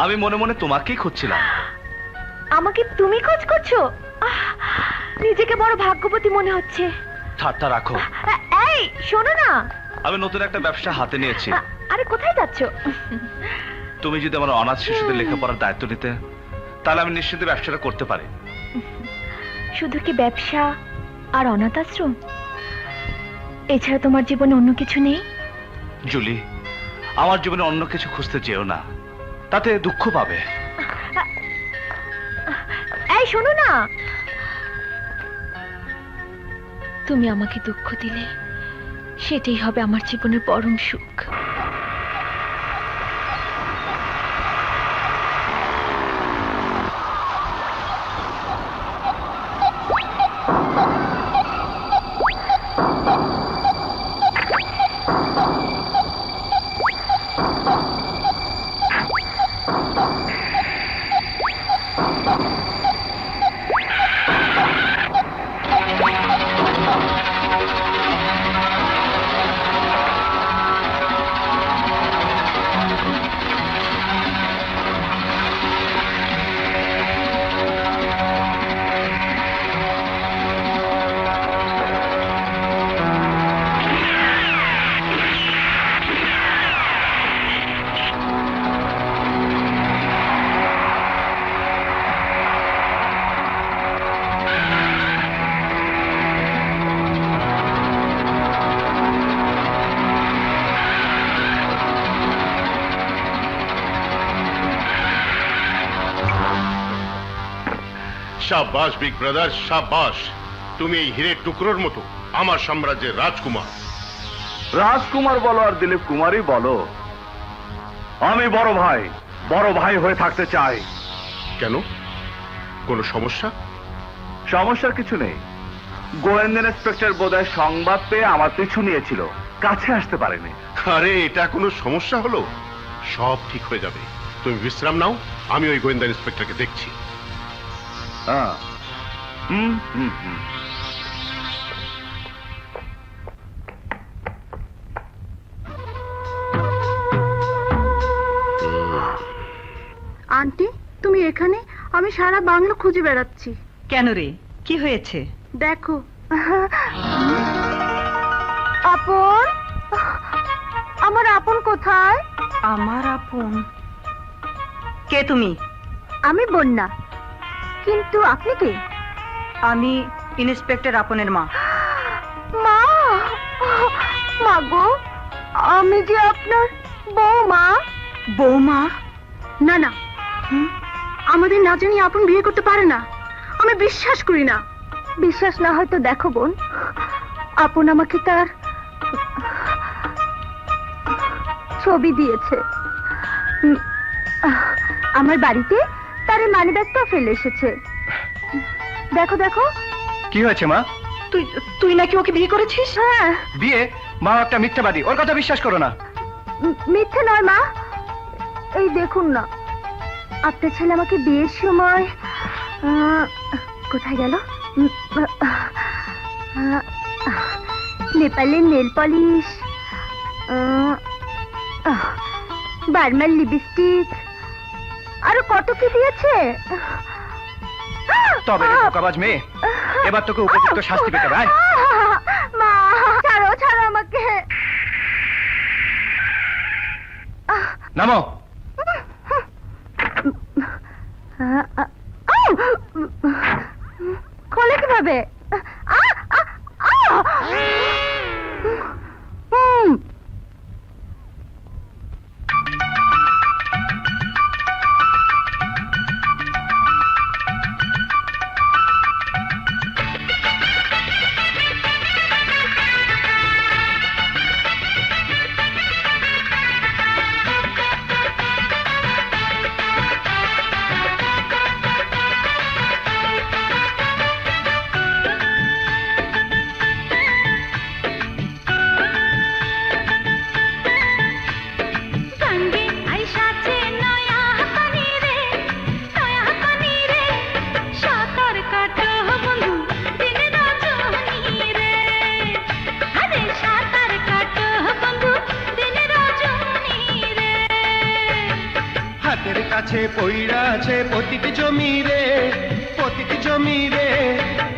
আমি মনে মনে তোমাকেই খুঁজছিলাম। আমাকে তুমি খোঁজ করছো? নিজেকে বড় ভাগ্যবতী মনে হচ্ছে। ঠাট্টা রাখো। এই শোনো না, আমি নতুন একটা ব্যবসা হাতে নিয়েছি। আরে কোথায় যাচ্ছো? তুমি যদি আমার অনাথ শিশুদের লেখাপড়ার দায়িত্ব নিতে, তাহলে আমি নিশ্চিত ব্যবসাটা করতে পারি। শুধু কি ব্যবসা আর অনাথ আশ্রম? এছাড়া তোমার জীবনে অন্য কিছু নেই? জুলি, আমার জীবনে অন্য কিছু খুঁজতে যেও না, তাতে দুঃখ পাবে। এই শোনো না, তুমি আমাকে দুঃখ দিলে সেটাই হবে আমার জীবনের পরম সুখ। শাবাশ বিগ ব্রাদার, শাবাশ। তুমি এই হীরের টুকরোর মতো আমার সাম্রাজ্যের রাজকুমার। রাজকুমার বলো আর দিলীপ কুমারই বলো, আমি বড় ভাই হয়ে থাকতে চাই। কেন, কোনো সমস্যা? সমস্যার কিছু নেই। গোয়েন্দা ইন্সপেক্টর বোধহয় সংবাদ পেয়ে আমার পিছু নিয়েছিল, কাছে আসতে পারেনি। আরে এটা কোনো সমস্যা হলো? সব ঠিক হয়ে যাবে, তুমি বিশ্রাম নাও, আমি ওই গোয়েন্দা ইন্সপেক্টরকে দেখছি। হ্যাঁ, হুম হুম হুম। আন্টি, তুমি এখানে? আমি সারা বাংলা খুঁজে বেড়াচ্ছি। কেন রে, কি হয়েছে? দেখো। আপন, আমার আপন কোথায়? আমার আপন? কে তুমি? আমি বন্যা, কিন্তু আপনি কে? আমি ইন্সপেক্টর আপনের মা। মা, মা গো, আমি যে আপনার বৌমা। বৌমা? না না, আমাদের না জানি আপন বিয়ে করতে পারে না, আমি বিশ্বাস করি না। বিশ্বাস না হয়তো দেখো বোন, আপন আমাকে তার ছবি দিয়েছে। আমার বাড়িতে তার মানি ব্যাগটা ফেলে এসেছে। দেখো দেখো। কি হয়েছে মা? তুই নাকি ওকে বিয়ে করেছিস? হ্যাঁ। বিয়ে? মা একটা মিথ্যাবাদী, ওর কথা বিশ্বাস করো না। মিথ্যে নয় মা, এই দেখুন না, আপনার ছেলে আমাকে বিয়ের সময় কোথায় গেল? নেপালের নেল পলিশ, বার্মার লিপস্টিক, আরো কত কি দিয়েছে। তবে রে বোকাবাজ মেয়ে, এবার তোকে উপযুক্ত শাস্তি পেতে হবে। মা ছাড়ো, ছাড়ো আমাকে। নামো। খোলে কিভাবে? আছে পইড়া আছে পতিত জমি রে, পতিত জমি রে,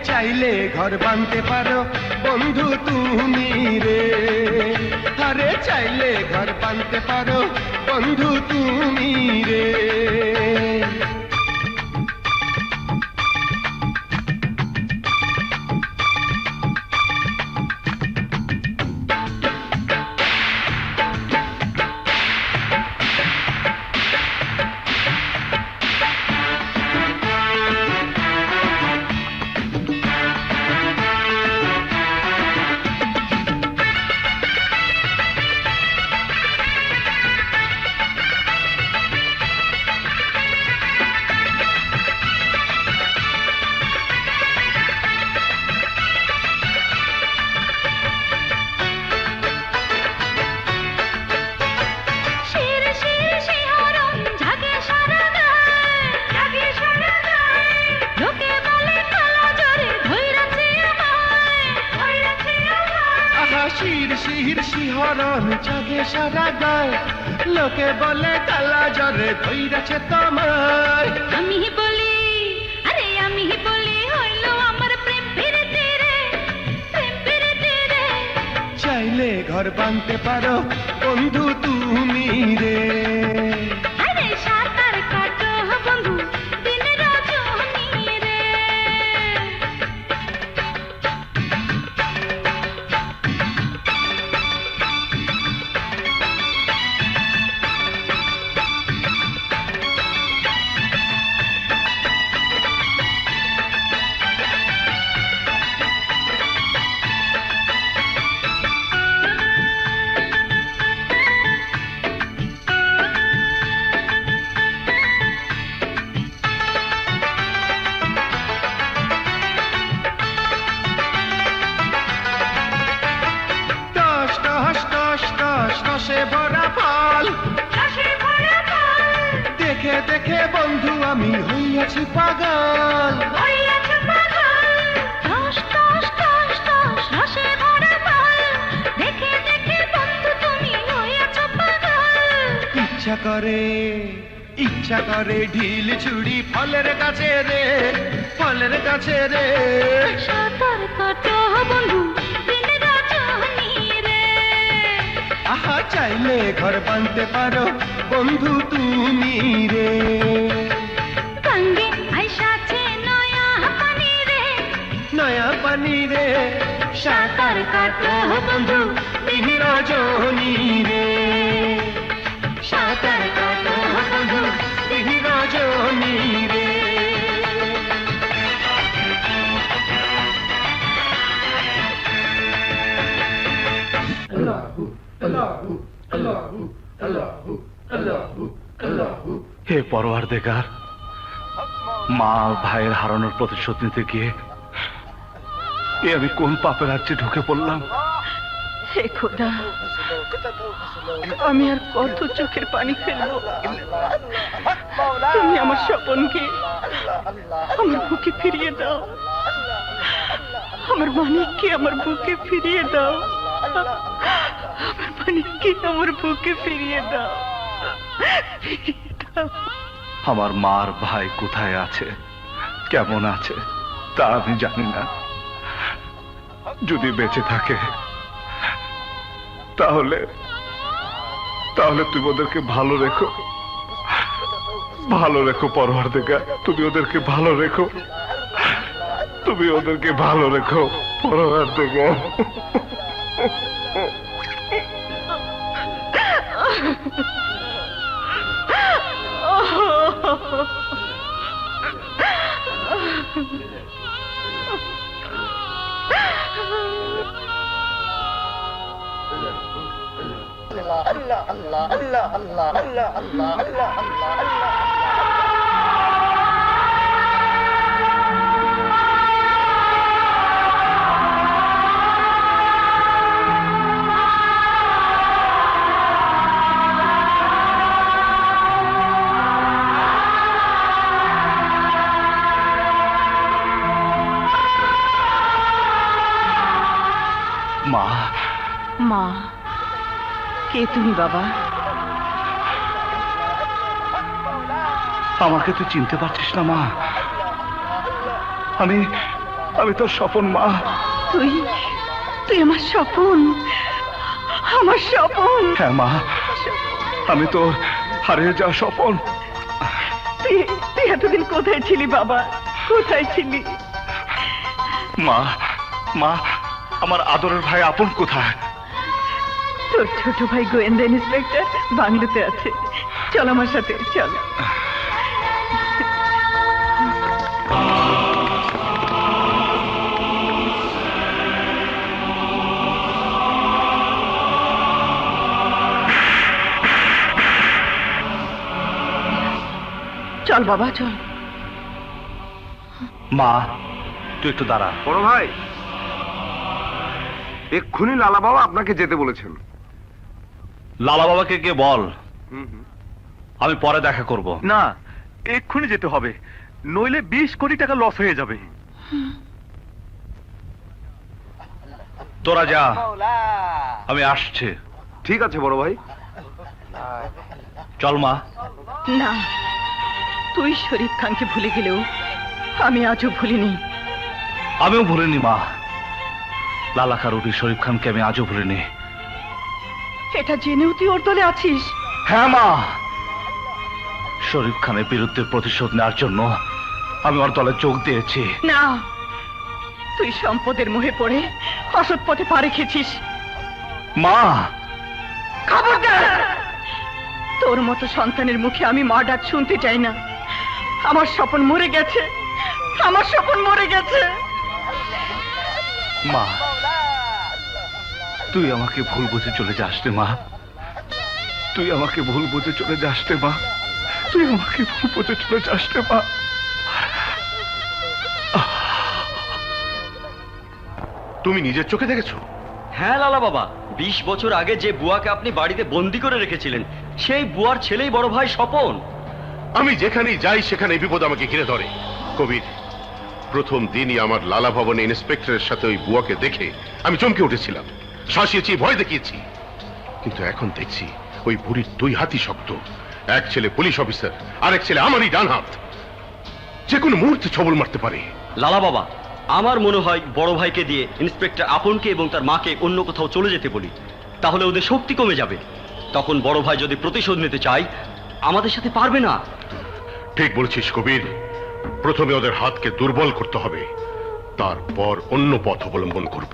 চাইলে ঘর বাঁধতে পারো বন্ধু তুমি রে, আরে চাইলে ঘর বাঁধতে পারো বন্ধু তুমি রে। শির শির শিহরণ জাগে সারা গায়, লোকে বলে কালা জ্বরে ধইরাছে তোমায়। আমি বলি, আরে আমি বলি, হইল আমার প্রেম ফিরেতে রে, প্রেম ফিরেতে রে। চাইলে ঘর বাঁধতে পারো বন্ধু তুমি রে, আরে সাঁতার কাটো বন্ধু দিন রজনী রে। টস টস টস টস টসে ভরা ফল, দেখে দেখে বন্ধু আমি হইয়াছি পাগল। টস টস টস টস রসে ভরা ফল, দেখে দেখে বন্ধু তুমি হইয়াছ পাগল। ইচ্ছা করে ঢিল ছুড়ি ফলের কাছে রে, ফলের কাছে রে। সাঁতার কাটো বন্ধু দিন রজনী রে। আহা চাইলে ঘর বাঁধতে পারো বন্ধু তুমি রে, গঙ্গে আইসাছে নয়া পানি রে, নয়া পানি রে। সাঁতার কাটো বন্ধু দিন রজনী রে, সাঁতার কাটো বন্ধু দিন রজনী রে। হে পরওয়ারদিগার, মা ভাইয়ের হারানোর প্রতিশোধ নিতে গিয়ে এ আমি কোন পাপের রাজ্যে ঢুকে পড়লাম। হে খোদা, আমি আর কত চোখের পানি ফেলবো? তুমি আমার স্বপনকে আমার বুকে ফিরিয়ে দাও, আমার মানিককে আমার বুকে ফিরিয়ে দাও, আমার মানিককে আমার বুকে ফিরিয়ে দাও, ফিরিয়ে দাও। আমার মার ভাই কোথায় আছে, কেমন আছে তা আমি জানি না। যদি বেঁচে থাকে তাহলে তাহলে তুমি ওদেরকে ভালো রেখো, ভালো রেখো পরওয়ারদিগার, তুমি ওদেরকে ভালো রেখো, তুমি ওদেরকে ভালো রেখো পরওয়ারদিগার। মা, মা, কে তুমি বাবা? আমাকে তুই চিনতে পারছিস না মা? আমি আমি তোর স্বপন মা। তুই তুই আমার স্বপন, আমার স্বপন। হ্যাঁ মা, আমি তোর হারিয়ে যাওয়া স্বপন। তুই তুই এতদিন কোথায় ছিলি বাবা, কোথায় ছিলি? মা, মা, আমার আদরের ভাই আপন কোথায়? তোর ছোট ভাই গোয়েন্দা ইন্সপেক্টর বাংলোতে আছে, চল আমার সাথে চল। চল বাবা চল। মা, তুই একটু দাঁড়া। বড় ভাই, এক্ষুনি লালা বাবা আপনাকে যেতে বলেছেন। লালা বাবাকে গিয়ে বল আমি পরে দেখা করব। না, এক্ষুনি যেতে হবে, নইলে 20 কোটি টাকা লস হয়ে যাবে। তোরা যা, আমি আসছি। ঠিক আছে বড় ভাই। চল মা। না, তুই শরীফ খানকে ভুলে গেলেও আমি আজও ভুলিনি। আমিও ভুলিনি মা, লালা কারুরি শরীফ খানকে আমি আজও ভুলিনি। এটা জেনেও তুই ওর দলে আছিস? হ্যাঁ মা, শরীফ খানের বিরুদ্ধে প্রতিশোধ নেওয়ার জন্য আমি ওর দলে যোগ দিয়েছি। না, তুই সম্পদের মোহে পড়ে অসৎ পথে পা রেখেছিস। মা, খবরদার! তোর মতো সন্তানের মুখে আমি মা ডাক শুনতে চাই না। আমার স্বপন মরে গেছে, আমার স্বপন মরে গেছে। মা, তুই আমাকে ভুল বুঝে চলে যাস রে মা, তুই আমাকে ভুল বুঝে চলে যাস রে মা, তুই আমাকে ভুল বুঝে চলে যাস রে মা। তুমি নিজের চোখে দেখেছো? হ্যাঁ লালা বাবা, 20 বছর আগে যে বুয়াকে আপনি বাড়িতে বন্দি করে রেখেছিলেন, সেই বুয়ার ছেলেই বড় ভাই স্বপন। আমি যেখানেই যাই সেখানে বিপদ আমাকে ঘিরে ধরে। কবির, প্রথম দিনই আমার লালা ভবনে ইন্সপেক্টরের সাথে ওই বুয়াকে দেখে আমি চমকে উঠেছিলাম, শাসিয়েছি, ভয় দেখিয়েছি। কিন্তু এখন দেখছি ওই বুড়ির 2 হাতই শক্ত। এক ছেলে পুলিশ অফিসার, আরেক ছেলে আমারই ডান হাত, যে কোনো মুহূর্তে ছবল মারতে পারে। লালা বাবা, আমার মনে হয় বড় ভাইকে দিয়ে ইন্সপেক্টর আপনকে এবং তার মাকে অন্য কোথাও চলে যেতে বলি, তাহলে ওদের শক্তি কমে যাবে। তখন বড় ভাই যদি প্রতিশোধ নিতে চায়, আমাদের সাথে পারবে না। ঠিক বলছিস কবির, প্রথমে ওদের হাতকে দুর্বল করতে হবে, তারপর অন্য পথ অবলম্বন করব।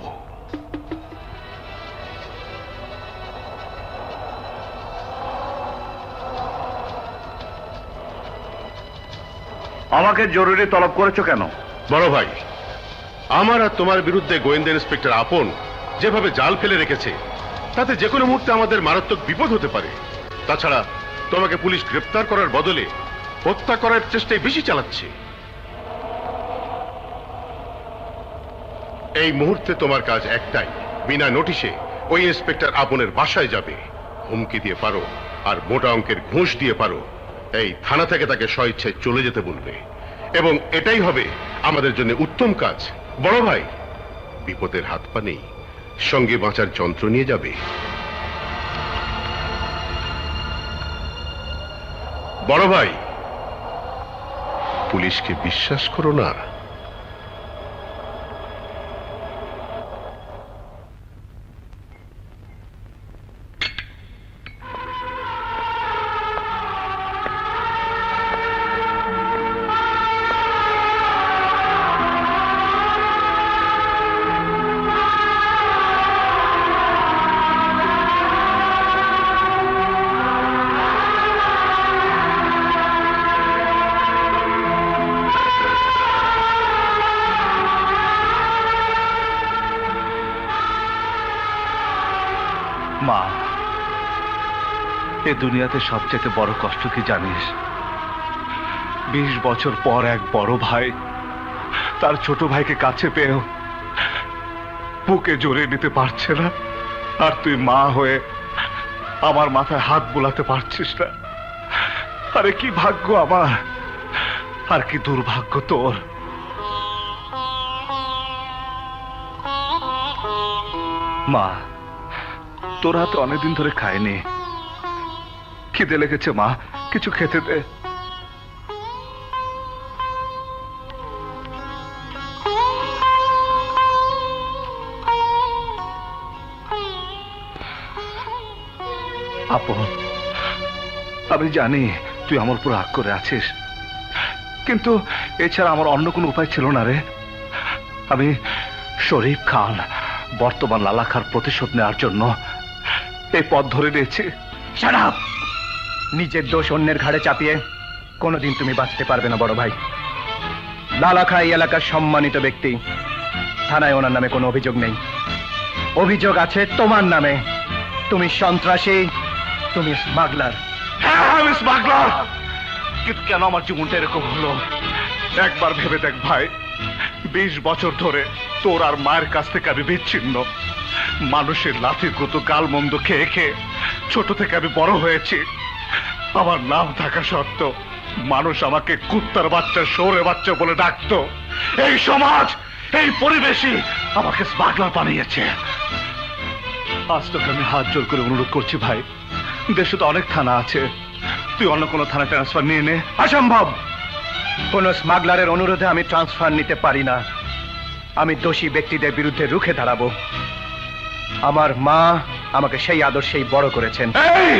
আমাকে জরুরি তলব করেছো কেন? বড় ভাই, আমার আর তোমার বিরুদ্ধে গোয়েন্দা ইন্সপেক্টর আপন যেভাবে জাল ফেলে রেখেছে, তাতে যে কোনো মুহূর্তে আমাদের মারাত্মক বিপদ হতে পারে। তাছাড়া তোমাকে পুলিশ গ্রেফতার করার বদলে হত্যা করার চেষ্টাই বেশি চালাচ্ছে। এই মুহূর্তে তোমার কাজ একটাই, বিনা নোটিশে ওই ইন্সপেক্টর আপনের বাসায় যাবে, হুমকি দিয়ে পারো আর মোটা অঙ্কের ঘুষ দিয়ে পারো, এই থানা থেকে তাকে স্বইচ্ছায় চলে যেতে বলবে, এবং এটাই হবে আমাদের জন্য উত্তম কাজ। বড় ভাই, বিপদের হাত পা নেই, সঙ্গে বাঁচার যন্ত্র নিয়ে যাবে। বড় ভাই, পুলিশকে বিশ্বাস করো না। মা, এ দুনিয়াতে সবচেয়ে বড় কষ্ট কি জানিস? 20 বছর পর এক বড় ভাই তার ছোট ভাইকে কাছে পেয়েও বুকে জড়িয়ে নিতে পারছে না, আর তুই মা হয়ে আমার মাথায় হাত বোলাতে পারছিস না। আরে কি ভাগ্য আমার, আর কি দুর্ভাগ্য তোর। মা, তোর হাতে অনেকদিন ধরে খাইনি, খিদে লেগেছে মা, কিছু খেতে দে। আপন, আমি জানি তুই আমার উপর রাগ করে আছিস, কিন্তু এছাড়া আমার অন্য কোনো উপায় ছিল না রে। আমি শরীফ খান বর্তমান লালাখার প্রতিশোধ নেওয়ার জন্য এই পথ ধরে নিয়েছি। শাট! নিজের দোষ অন্যের ঘাড়ে চাপিয়ে কোনোদিন তুমি বাঁচতে পারবে না বড় ভাই। লালাখা এই এলাকার সম্মানিত ব্যক্তি, থানায় ওনার নামে কোনো অভিযোগ নেই। অভিযোগ আছে তোমার নামে। তুমি সন্ত্রাসী, তুমি স্মাগলার। হ্যাঁ, আমি স্মাগলার। কিন্তু কেন আমার জীবনটা এরকম হলো? একবার ভেবে দেখ ভাই, 20 বছর ধরে তোর আর মায়ের কাছ থেকে আমি বিচ্ছিন্ন। মানুষের লাঠির কত গাল মন্দ খেয়ে খেয়ে ছোট থেকে আমি বড় হয়েছি। আমার নাম থাকা সত্ত্বেও মানুষ আমাকে কুত্তার বাচ্চা, শোরে বাচ্চা বলে ডাকতো। এই সমাজ, এই পরিবেশই আমাকে স্মাগলার বানিয়েছে। আজ তোকে আমি হাত জোর করে অনুরোধ করছি ভাই, দেশে তো অনেক থানা আছে, তুই অন্য কোনো থানা ট্রান্সফার নিয়ে নে। অসম্ভব! কোন স্মাগলারের অনুরোধে আমি ট্রান্সফার নিতে পারি না। আমি দোষী ব্যক্তিদের বিরুদ্ধে রুখে দাঁড়াবো। আমার মা আমাকে সেই আদর্শেই বড় করেছেন। এই!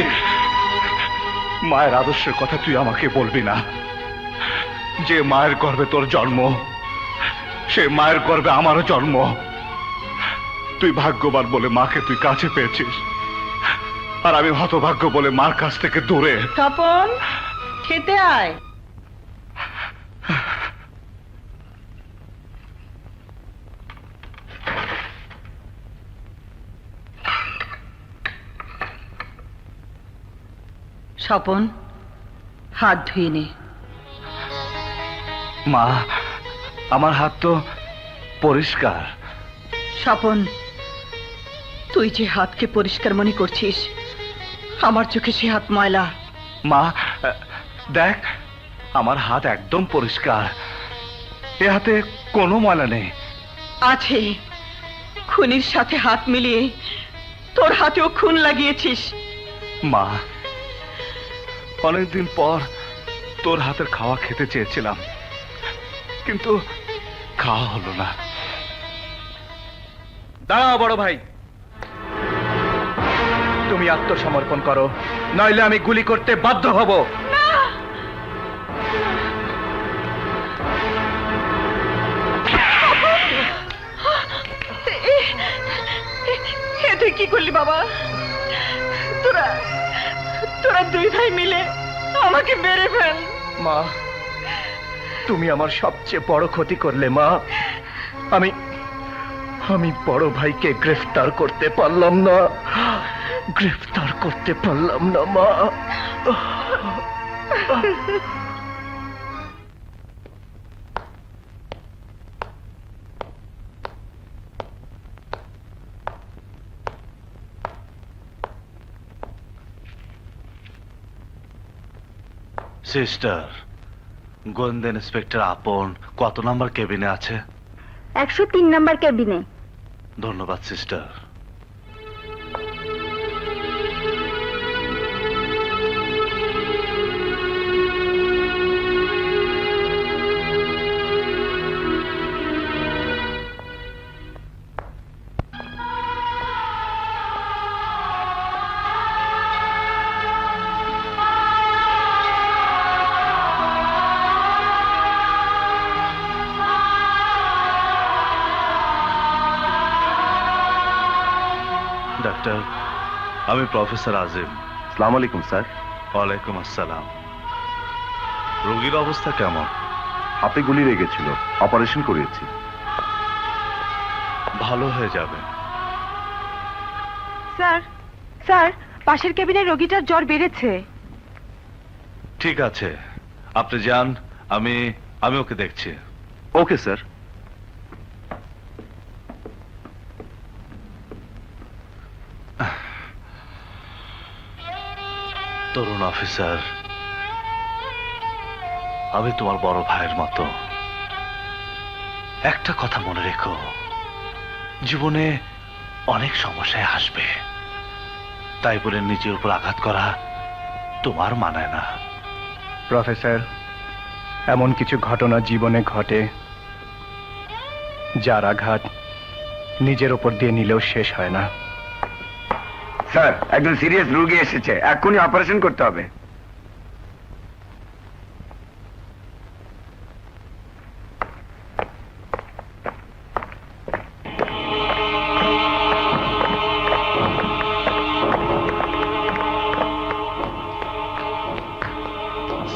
মায়ের আদর্শের কথা তুই আমাকে বলবি না। যে মায়ের গর্ভে তোর জন্ম, সে মায়ের গর্ভে আমারও জন্ম। তুই ভাগ্যবান বলে মাকে তুই কাছে পেয়েছিস, আর আমি হতভাগ্য বলে মার কাছ থেকে দূরে। তপন, খেতে আয়। স্বপন, হাত ধুয়ে নে। মা, আমার হাত তো পরিষ্কার। স্বপন, তুই যে হাতকে পরিষ্কার মনে করছিস, আমার চোখে সে হাত ময়লা। মা, দেখ, আমার হাত একদম পরিষ্কার। এ হাতে কোনো ময়লা নেই। আছে, খুনির সাথে হাত মিলিয়ে তোর হাতেও খুন লাগিয়েছিস। মা, অনেকদিন পর তোর হাতের খাওয়া খেতে চেয়েছিলাম, কিন্তু খাওয়া হলো না। দাঁড়াও বড় ভাই, তুমি আত্মসমর্পণ করো, নইলে আমি গুলি করতে বাধ্য হব। তুই কি করলি বাবা? তোরা তোরা দুই ভাই মিলে আমাকে মেরে ফেল। মা, তুমি আমার সবচেয়ে বড় ক্ষতি করলে মা। আমি বড় ভাইকে গ্রেফতার করতে পারলাম না, গ্রেফতার করতে পারলাম না মা। সিস্টার, গোয়েন্দা ইন্সপেক্টর আপন কত নাম্বার কেবিনে আছে? 103 নাম্বার কেবিনে। ধন্যবাদ সিস্টার। ডাক্তার, আমি প্রফেসর আজিম। আসসালামু আলাইকুম স্যার। ওয়ালাইকুম আসসালাম। রোগীর অবস্থা কেমন? হাতে গুলি লেগেছিল, অপারেশন করিয়েছি। ভালো হয়ে যাবে। স্যার, স্যার, পাশের কেবিনের রোগীটার জ্বর বেড়েছে। ঠিক আছে, আপনি যান, আমি ওকে দেখছি। Okay sir. তরুণ অফিসার, আমি তোমার বড় ভাইয়ের মতো। একটা কথা মনে রেখো, জীবনে অনেক সমস্যায় আসবে, তাই বলে নিজের উপর আঘাত করা তোমার মানায় না। প্রফেসর, এমন কিছু ঘটনা জীবনে ঘটে যার আঘাত নিজের উপর দিয়ে নিলেও শেষ হয় না। স্যার একজন সিরিয়াস রোগী এসেছে, এক্ষুনি অপারেশন করতে হবে।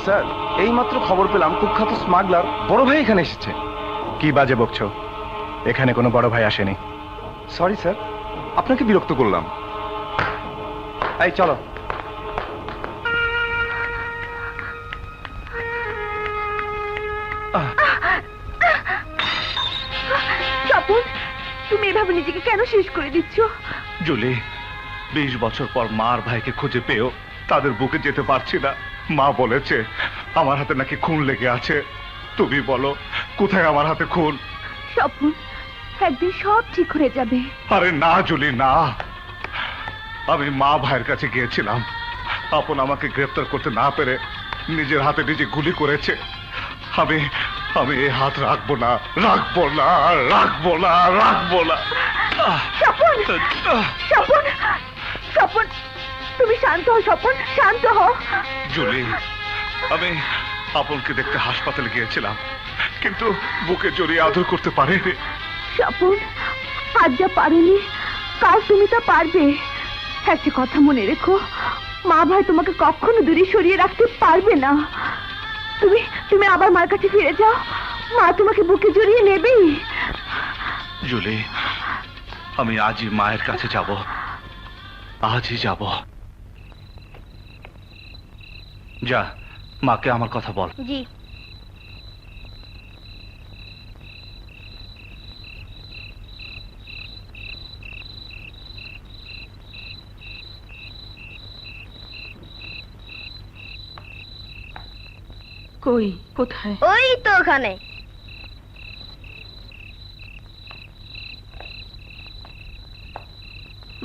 স্যার এইমাত্র খবর পেলাম কুখ্যাত স্মাগলার বড় ভাই এখানে এসেছে। কি বাজে বকছো? এখানে কোনো বড় ভাই আসেনি। সরি স্যার, আপনাকে বিরক্ত করলাম। এই চলো। স্বপন, তুমি এভাবে নিজেকে কেন শেষ করে দিচ্ছ? জুলি, 20 বছর পর মা আর ভাইকে খুঁজে পেয়েও তাদের বুকে যেতে পারছি না। মা বলেছে আমার হাতে নাকি খুন লেগে আছে। তুমি বলো কোথায় আমার হাতে খুন? স্বপন, একদিন সব ঠিক হয়ে যাবে। আরে না জুলি, না। আমি মা ভাইয়ের কাছে গিয়েছিলাম। আপন আমাকে গ্রেফতার করতে না পেরে নিজের হাতে নিজে গুলি করেছে। আমি আমি এই হাত রাখবো না, রাখবো না, রাখবো না, রাখবো না। স্বপন, স্বপন, স্বপন, তুমি শান্ত হও স্বপন, শান্ত হও। জুলি, আমি আপনকে দেখতে হাসপাতালে গিয়েছিলাম, কিন্তু বুকে জড়িয়ে আদর করতে পারিনি। স্বপন, আজ যা পারেনি কাল তুমি তা পারবে। একটা কথা মনে রেখো, মা ভাই তোমাকে কখনো দূরে সরিয়ে রাখতে পারবে না। তুমি তুমি আবার মার কাছে ফিরে যাও, মা তোমাকে বুকে জড়িয়ে নেবেই। জুলি, আমি আজই মায়ের কাছে যাব, আজই যাব। যা, মাকে আমার কথা বল। জি। কই, কোথায়? ওই তো ওখানে।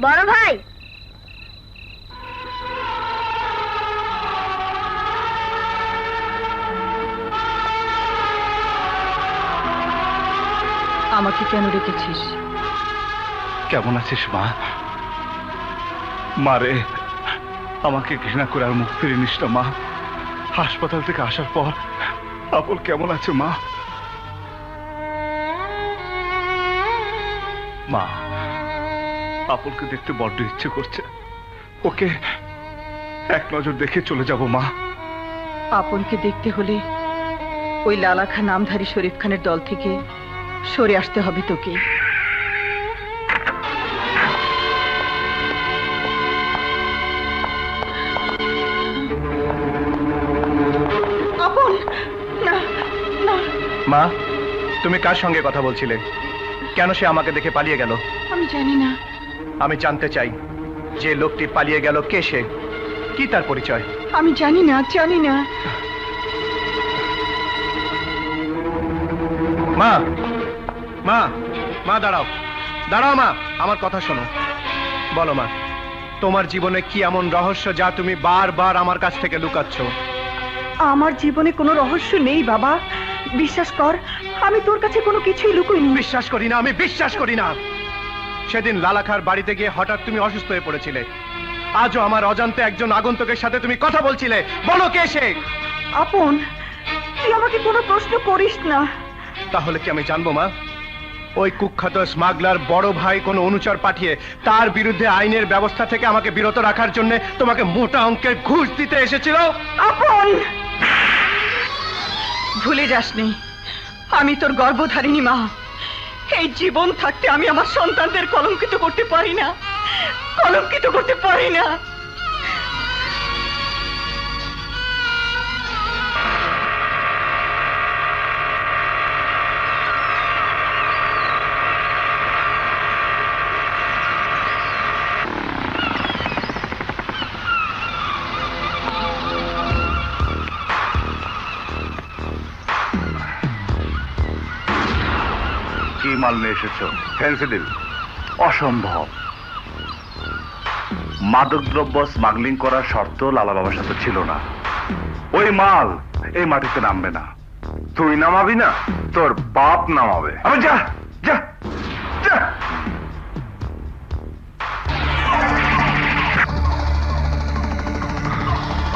বড় ভাই, আমাকে কেন রেখেছিস? কেমন আছিস মা? মারে, আমাকে ঘৃণা করে আর মুখ ফিরে নিস না মা। হাসপাতাল থেকে আসার পর আপন কেমন আছে মা? মা, আপনকে দেখতে বড্ড ইচ্ছে করছে। ওকে এক নজর দেখে চলে যাব মা। আপনকে দেখতে হলে ওই লালাখা নামধারী শরীফ খানের দল থেকে সরে আসতে হবে তোকে। আপন, না না। মা, তুমি কার সঙ্গে কথা বলছিলে? কেন সে আমাকে দেখে পালিয়ে গেল? আমি জানি না। আমি জানতে চাই যে লোকটি পালিয়ে গেল কে সে, কি তার পরিচয়? আমি জানি না, জানি না। মা, মা, মা দাঁড়াও, দাঁড়াও মা, আমার কথা শোনো। বলো মা, তোমার জীবনে কি এমন রহস্য যা তুমি বারবার আমার কাছ থেকে লুকাচ্ছ? আমার জীবনে কোনো রহস্য নেই বাবা, বিশ্বাস কর। আমি তোর কাছে কোনো কিছুই লুকোইনি। বিশ্বাস করি না, আমি বিশ্বাস করি না। সেদিন লালাখার বাড়িতে গিয়ে হঠাৎ তুমি অসুস্থ হয়ে পড়েছিলে। আজও আমার অজান্তে একজন আগন্তুকের সাথে তুমি কথা বলছিলে। বলো কে সে? আপন, তুই আমাকে কোনো প্রশ্ন করিস না। তাহলে কি আমি জানবো মা, ওই কুখ্যাত স্মাগলার বড় ভাই কোনো অনুচর পাঠিয়ে তার বিরুদ্ধে আইনের ব্যবস্থা থেকে আমাকে বিরত রাখার জন্য তোমাকে মোটা অঙ্কের ঘুষ দিতে এসেছিল? আপন, ভুলে যাসনি আমি তোর গর্ভধারিণী মা। এই জীবন থাকতে আমি আমার সন্তানদের কলঙ্কিত করতে পারি না, কলঙ্কিত করতে পারি না। কি মাল নিয়ে এসেছো? ফেন্সিডিল? অসম্ভব। মাদকদ্রব্য স্মাগলিং করার শর্ত লালা বাবার সাথে ছিল না। ওই মাল এই মাটিতে নামবে না। তুই নামাবি না, তোর বাপ নামাবে। আরে যা যা যা।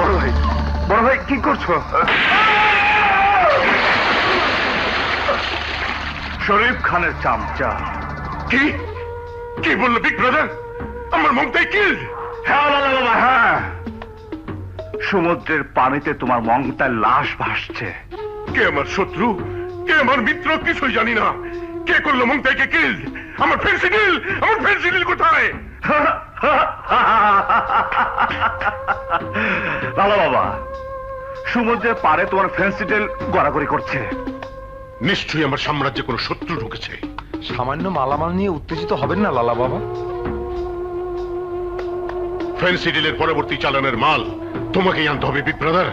বড় ভাই কি করছো? শরীফ খানের চামচা। কি কি বললো বিগ ব্রাদার? আমার মমতাই কিল? হ্যাঁ লালা বাবা, হ্যাঁ। সমুদ্রের পানিতে তোমার মমতার লাশ ভাসছে। কে আমার শত্রু, কে আমার মিত্র, কিছুই জানি না। কে করলো মমতাইকে কিল? আমার ফেন্সিডিল, আমার ফেন্সিডিল কোথায়? লালা বাবা, সমুদ্রের পাড়ে তোমার ফেন্সিডেল গড়াগড়ি করছে। নিশ্চয়ই আমার সাম্রাজ্যে কোনো শত্রু ঢুকেছে। সামান্য মালামাল নিয়ে উত্তেজিত হবেন না লালা বাবা। ফেন্সিডিলের পরবর্তী চালানের মাল তোমাকেই আনতে হবে বিগ ব্রাদার।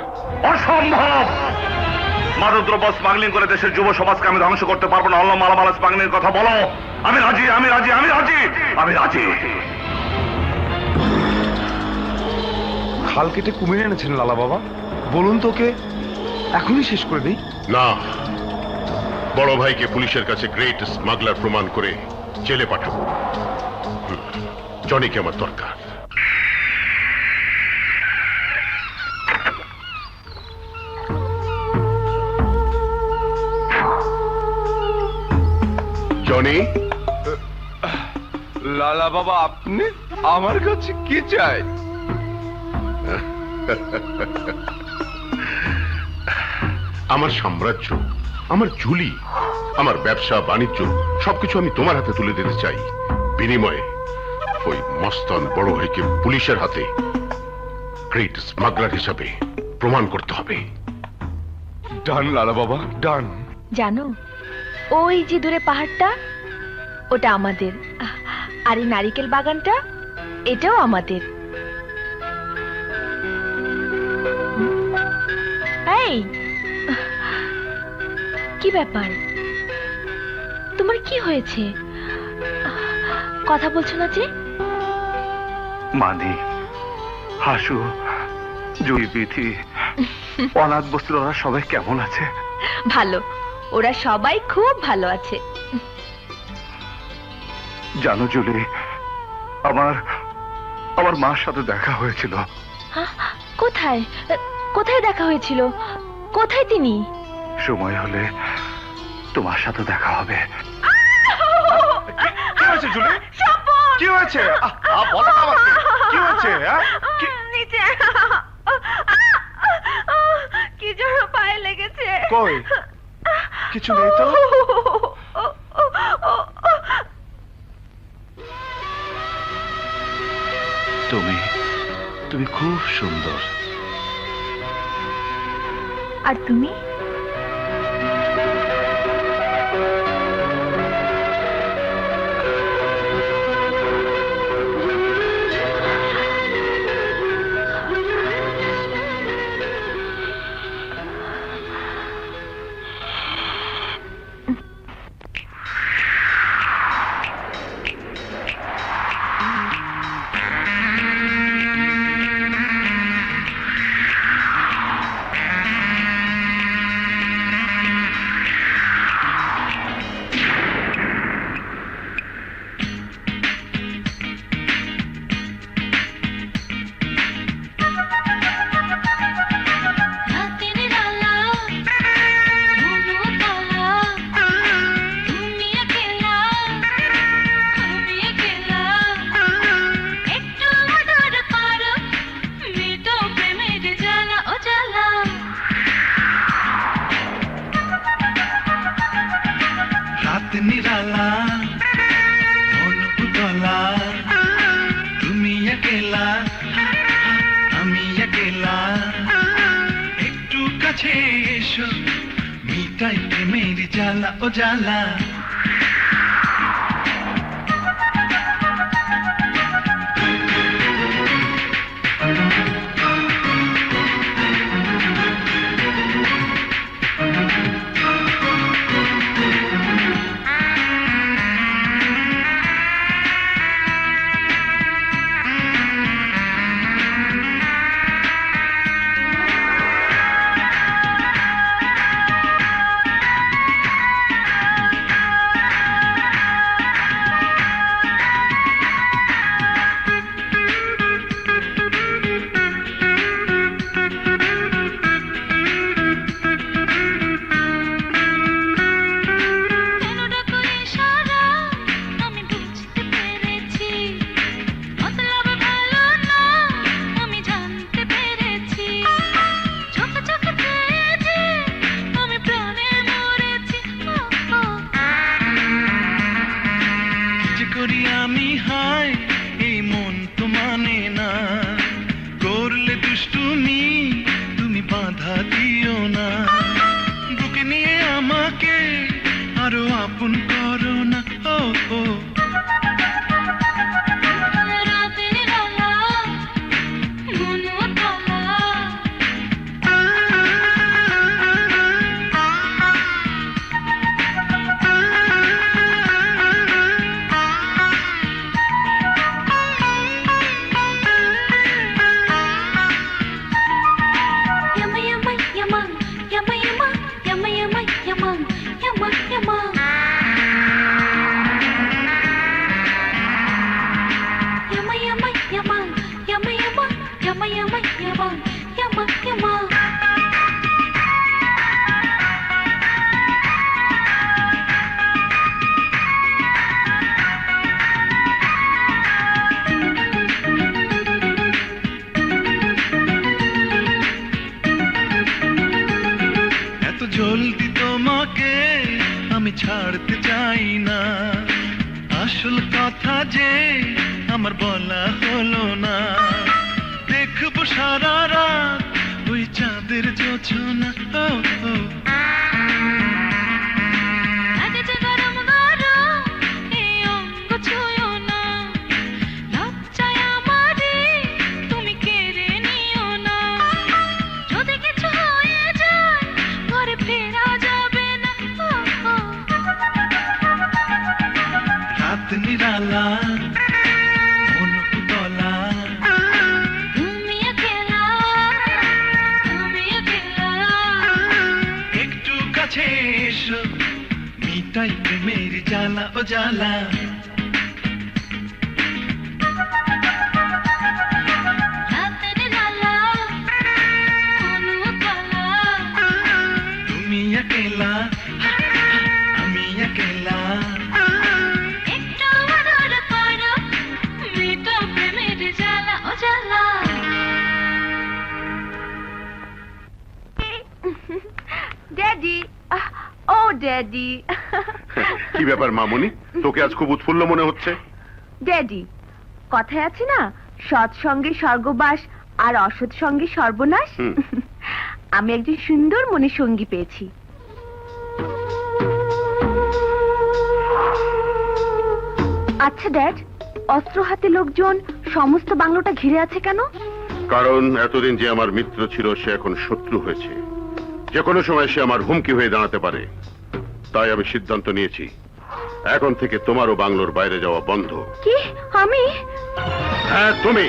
অসম্ভব! মাদকদ্রব্য স্মাগলিং করে দেশের যুব সমাজকে আমি ধ্বংস করতে পারবো না। অন্য মালামাল স্মাগলিং কথা বলো। আমি রাজি, আমি রাজি, আমি রাজি, আমি রাজি। খাল কেটে কুমির এনেছেন লালা বাবা, বলুন তোকে এখনই শেষ করে দিই। না, বড় ভাইকে পুলিশের কাছে গ্রেট স্মাগলার প্রমাণ করে জেলে পাঠাবো। জনিকে আমার দরকার। জনি, লালা বাবা, আপনি আমার কাছে কি চাই? আমার সাম্রাজ্য, আমার জুলি, আমার ব্যবসা বাণিজ্য সবকিছু আমি তোমার হাতে তুলে দিতে চাই। বিনিময়ে ওই মস্তান বড় ভাইকে পুলিশের হাতে গ্রেট স্মাগলার হিসাবে প্রমাণ করতে হবে। ডান লালা বাবা, ডান। জানো, ওই যে দূরে পাহাড়টা, ওটা আমাদের। আর এই নারিকেল বাগানটা, এটাও আমাদের। এই, কি ব্যাপার? তোমার কি হয়েছে? কথা বলছো না যে? মানি, হাসু, জুই, বিথি, অনাথ বস্তুর ওরা সবাই কেমন আছে? ভালো, ওরা সবাই খুব ভালো আছে। জানো জুলি, আমার আমার মার সাথে দেখা হয়েছিল। হ্যাঁ? কোথায়? কোথায় দেখা হয়েছিল? কোথায় তিনি? সময় হলে তোমার সাথে দেখা হবে। কি হয়েছে জুলি? কি হয়েছে? বলো না আমাকে, কি হয়েছে? নিচে কি জোর পায়ে লেগেছে। কই? কিছু নেই তো? তুমি খুব সুন্দর। আর তুমি? নিরালা মন উতলা, তুমি একেলা আমি একেলা, একটু কাছে এসো মিটাই প্রেমের জ্বালা ও জ্বালা। আপন করো না ও ও এত জলদি তোমাকে আমি ছাড়তে চাই না আসল কথা যে আমার বলা হলো না দেখবো সারা রাত ওই চাঁদের জোছনা ও ও রাত নিরালা অনুতলা একটু কাছে এসো মিটাই প্রেমের জ্বালা ও জ্বালা তুমি একেলা আমি একেলা ড্যাডি ও ড্যাডি কি ব্যাপার মামুনি, তোকে আজ খুব উৎফুল্ল মনে হচ্ছে? ড্যাডি কথায় আছে না সৎ সঙ্গে স্বর্গবাস আর অসৎ সঙ্গে সর্বনাশ হুম। আমি একজন সুন্দর মনে সঙ্গী পেয়েছি। আচ্ছা ড্যাড, অস্ত্র হাতে লোকজন সমস্ত বাংলোটা ঘিরে আছে কেন? কারণ এতদিন যে আমার মিত্র ছিল সে এখন শত্রু হয়েছে। যে কোনো সময় সে আমার হুমকি হয়ে দাঁড়াতে পারে। তাই আমি সিদ্ধান্ত নিয়েছি এখন থেকে তোমারও বাংলোর বাইরে যাওয়া বন্ধ। কি আমি? হ্যাঁ তুমি।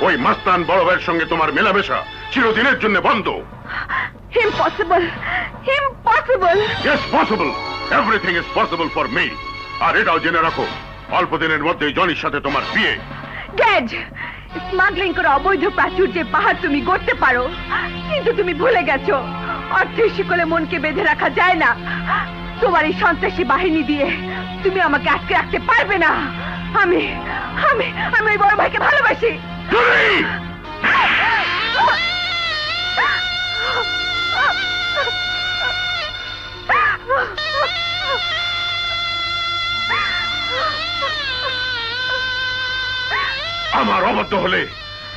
ওই মাস্তান বড় ভাইয়ের সঙ্গে তোমার মেলামেশা চিরদিনের জন্য বন্ধ। Impossible, impossible. Yes, possible. Everything is possible for me. আর এটাও জেনে রাখো অল্প দিনের মধ্যেই জনির সাথে তোমার বিয়ে। ড্যাড, স্মাগলিং করে অবৈধ প্রাচুর্যের পাহাড় তুমি গড়তে পারো, কিন্তু তুমি ভুলে গেছো অর্থের শিকলে মনকে বেঁধে রাখা যায় না। তোমার এই সন্ত্রাসী বাহিনী দিয়ে তুমি আমাকে আটকে রাখতে পারবে না। আমি আমি আমি ওই বড় ভাইকে ভালোবাসি। জনি! আমার অবাধ্য হলে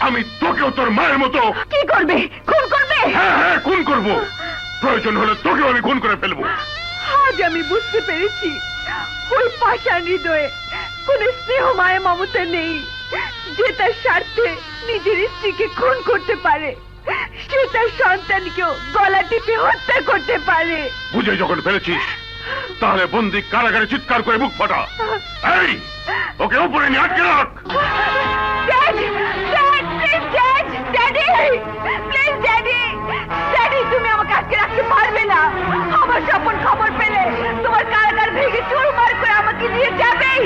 আমি তোকেও তোর মায়ের মতো। কি করবে? খুন করবে? হ্যাঁ হ্যাঁ, খুন করব। প্রয়োজন হলে তোকেও আমি খুন করে ফেলবো। আজ আমি বুঝতে পেরেছি ওই পাষাণ হৃদয়ে কোন স্নেহ মায়া মমতা নেই যে তার স্বার্থে নিজের স্ত্রীকে খুন করতে পারে। সে তার সন্তানকেও গলা টিপে হত্যা করতে পারে। বুঝে যখন ফেলেছিস তাহলে বন্দি কারাগারে চিৎকার করে মুখ ফাটা। এই ওকে উপরে নিয়ে আটকে রাখ। Dad, dad, please dad, daddy, please daddy, daddy তুমি আমাকে আটকে রাখতে পারবে না। আমার স্বপন খবর পেলে তোমার কারাগার ভেঙে চুরমার করে আমাকে নিয়ে যাবেই।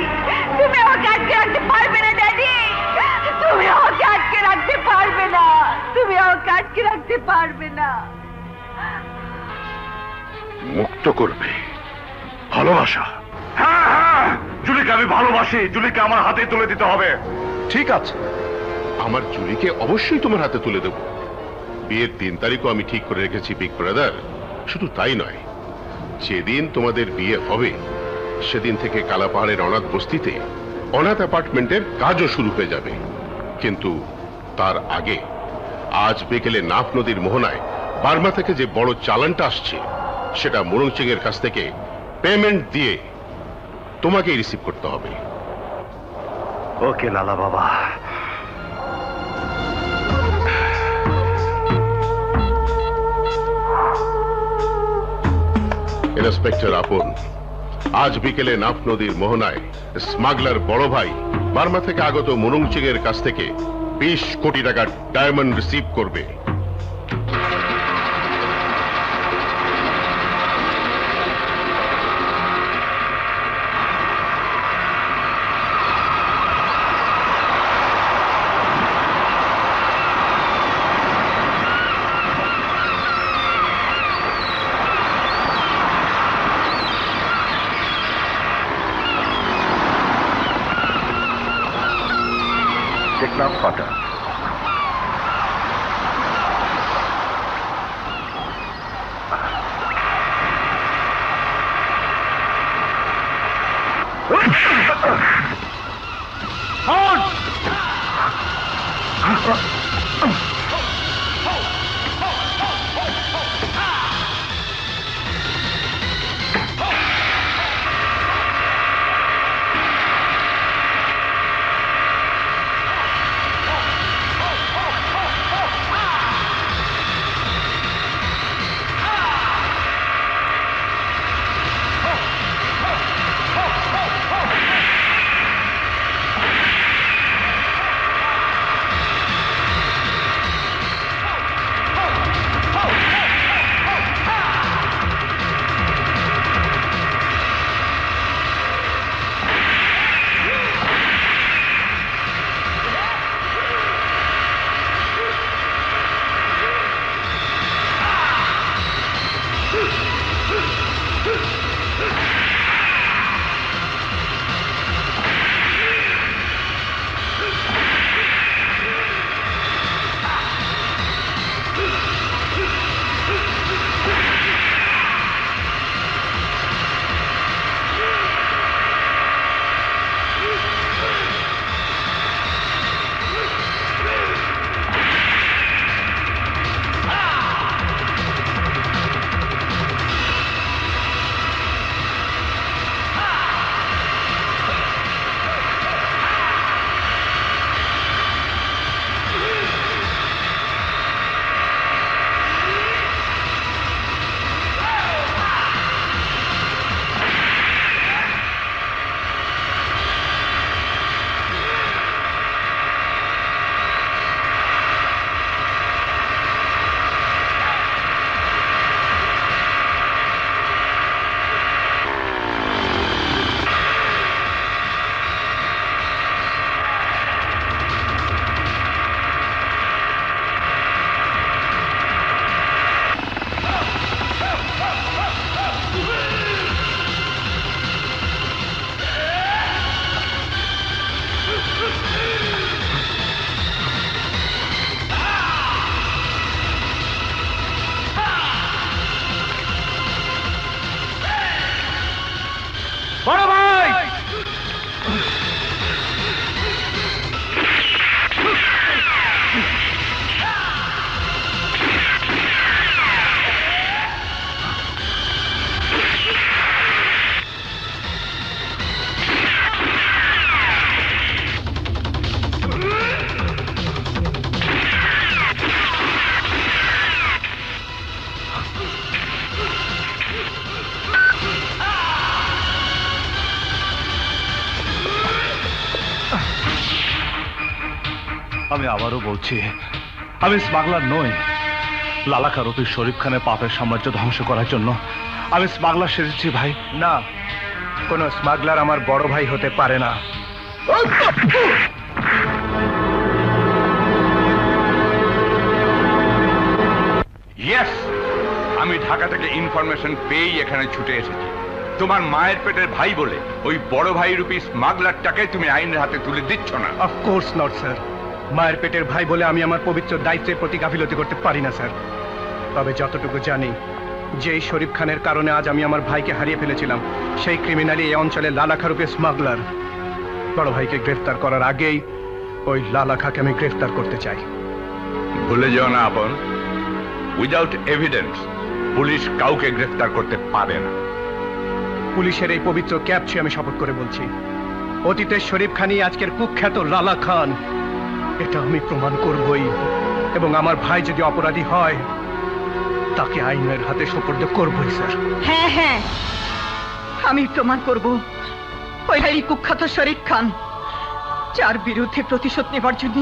তুমি আমাকে আটকে রাখতে পারবে না ড্যাডি, তুমি আমাকে আটকে রাখতে পারবে না, তুমি আমাকে আটকে রাখতে পারবে না। মুক্ত করবে ভালোবাসা। হ্যাঁ হ্যাঁ, জুলিকে আমি ভালোবাসি, জুলিকে আমার হাতে তুলে দিতে হবে। ঠিক আছে, আমার জুলিকে অবশ্যই তোমার হাতে তুলে দেব। বিয়ের 3 তারিখও আমি ঠিক করে রেখেছি বিগ ব্রাদার। শুধু তাই নয়, যেদিন তোমাদের বিয়ে হবে সেদিন থেকে কালাপাহাড়ের অনাথ বস্তিতে অনাথ অ্যাপার্টমেন্টের কাজও শুরু হয়ে যাবে। কিন্তু তার আগে আজ বিকেলে নাফ নদীর মোহনায় বার্মা থেকে যে বড় চালানটা আসছে সেটা মুরং সিং এর কাছ থেকে পেমেন্ট দিয়ে তোমাকেই রিসিভ করতে হবে। ওকে লালা বাবা। ইন্সপেক্টর আপন, আজ বিকেলে নাফ নদীর মোহনায় স্মাগলার বড় ভাই বার্মা থেকে আগত মুনুংচিং এর কাছ থেকে 20 কোটি টাকার ডায়মন্ড রিসিভ করবে। টেকনাফ ফাটা। বড় ভাই! আমি আবারও বলছি, আমি স্মাগলার নই। লালাকা রূপী শরীফ খানের পাপের সাম্রাজ্য ধ্বংস করার জন্য আমি স্মাগলার সেজেছি ভাই। না, কোন স্মাগলার আমার বড় ভাই হতে পারে না। ইয়েস, আমি ঢাকা থেকে ইনফরমেশন পেয়েই এখানে ছুটে এসেছি। তোমার মায়ের পেটের ভাই বলে ওই বড় ভাই রূপী স্মাগলারটাকে তুমি আইনের হাতে তুলে দিচ্ছ না। Of course not sir. মায়ের পেটের ভাই বলে আমি আমার পবিত্র দায়িত্বের প্রতি গাফিলতি করতে পারি না স্যার। তবে যতটুকু জানি, যেই শরীফ খানের কারণে আজ আমি আমার ভাইকে হারিয়ে ফেলেছিলাম, সেই ক্রিমিনালি এই অঞ্চলে লালাখা রূপে স্মাগলার। বড় ভাইকে গ্রেফতার করার আগেই ওই লালাখাকে আমি গ্রেফতার করতে চাই। ভুলে যেও না আপন, উইদাউট এভিডেন্স পুলিশ কাউকে গ্রেফতার করতে পারে না। পুলিশের এই পবিত্র ক্যাপ ছুঁয়ে আমি শপথ করে বলছি, অতীতের শরীফ খানই আজকের কুখ্যাত লালা খান। এটা আমি প্রমাণ করবই, এবং আমার ভাই যদি অপরাধী হয় তাকে আইনের হাতে সোপর্দ করবই স্যার। হ্যাঁ হ্যাঁ, আমি প্রমাণ করব ওই কুখ্যাত শরীফ খান, যার বিরুদ্ধে প্রতিশোধ নেবার জন্য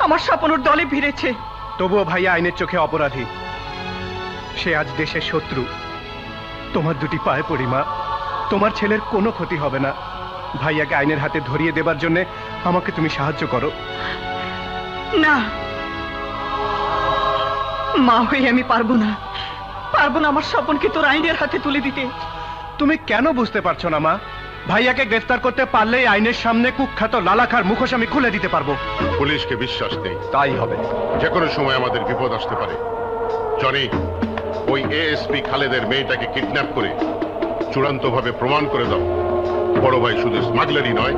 আমার স্বপনুর দলে ভিড়েছে। তবুও ভাই আইনের চোখে অপরাধী, সে আজ দেশের শত্রু। তোমার দুটি পায়ে পড়ি মা, তোমার ছেলের কোনো ক্ষতি হবে না। ভাইয়াকে আইনের হাতে ধরিয়ে দেবার জন্য আমাকে তুমি সাহায্য করো। না, মা হয়ে আমি পারবো না আমার স্বপনকে তোর আইনের হাতে তুলে দিতে। তুমি কেন বুঝতে পারছো না মা? ভাইয়াকে গ্রেফতার করতে পারলেই আইনের সামনে কুখ্যাত লালাখার মুখোশ আমি খুলে দিতে পারবো। পুলিশকে বিশ্বাস নেই, তাই হবে। যে কোনো সময় আমাদের বিপদ আসতে পারে। জনি, ওই এএসপি খালেদের মেয়েটাকে কিডন্যাপ করে চূড়ান্তভাবে প্রমাণ করে দাও বড় ভাই শুধু স্মাগলারই নয়,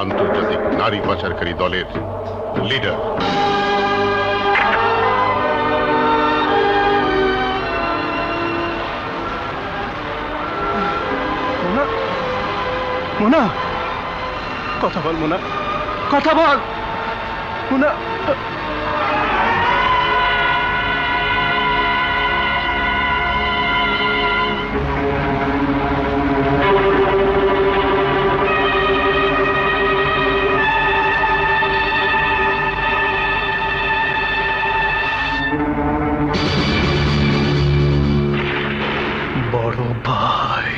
আন্তর্জাতিক নারী পাচারকারী দলের লিডার। মোনা, মোনা, কথা বল মোনা, কথা বল মোনা। বড় ভাই,